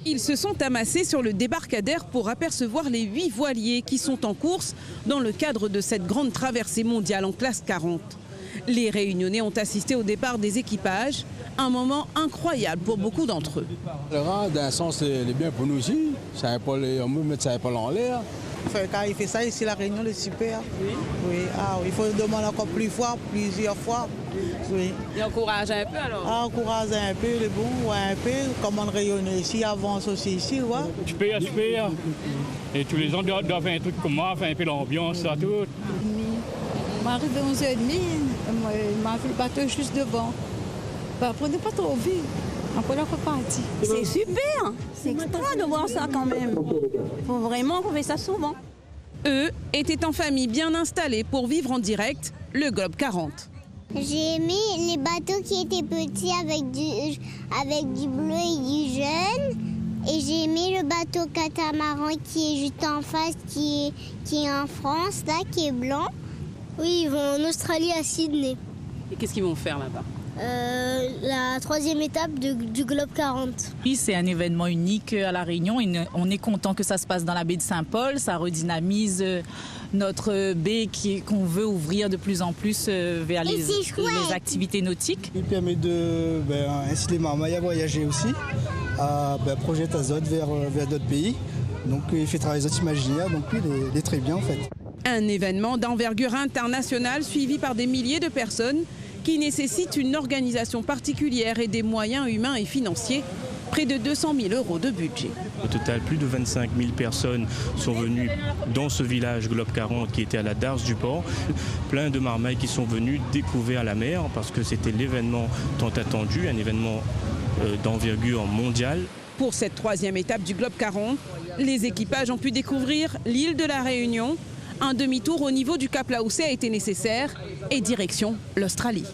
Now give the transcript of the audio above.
Ils se sont amassés sur le débarcadère pour apercevoir les 8 voiliers qui sont en course dans le cadre de cette grande traversée mondiale en classe 40. Les Réunionnais ont assisté au départ des équipages, un moment incroyable pour beaucoup d'entre eux. Le rang, d'un sens, c'est bien pour nous aussi. On peut mettre ça en l'air. Quand il fait ça ici, la Réunion, c'est super. Oui. Ah, il faut demander encore plusieurs fois. Oui. Il encourage un peu alors? Encourage un peu les bons, un peu. Comment le Réunionnais ici avance aussi ici, ouais. Super. Et tous les gens doivent faire un truc comme moi, faire un peu l'ambiance, ça tout. On arrive à 11h30, il m'a vu le bateau juste devant. Prenez pas trop vite. Après, on reparti. C'est super, c'est extra de voir ça quand même. Il faut vraiment qu'on fait ça souvent. Eux étaient en famille bien installés pour vivre en direct le Globe 40. J'ai aimé les bateaux qui étaient petits avec du bleu et du jaune. Et j'ai aimé le bateau catamaran qui est juste en face, qui est en France, là, qui est blanc. Oui, ils vont en Australie, à Sydney. Et qu'est-ce qu'ils vont faire là-bas? La 3e étape du Globe 40. Oui, c'est un événement unique à La Réunion. On est content que ça se passe dans la baie de Saint-Paul. Ça redynamise notre baie qu'on veut ouvrir de plus en plus vers les activités nautiques. Il permet d'inciter les marmailles à voyager aussi, à projeter azote vers d'autres pays. Donc il fait travailler les autres imaginaires, donc oui, il est très bien en fait. Un événement d'envergure internationale suivi par des milliers de personnes qui nécessite une organisation particulière et des moyens humains et financiers, près de 200 000 € de budget. Au total, plus de 25 000 personnes sont venues dans ce village Globe 40 qui était à la Darse du Port. Plein de marmailles qui sont venues découvrir la mer parce que c'était l'événement tant attendu, un événement d'envergure mondiale. Pour cette 3e étape du Globe 40, les équipages ont pu découvrir l'île de la Réunion. Un demi-tour au niveau du Cap Laousset a été nécessaire et direction l'Australie.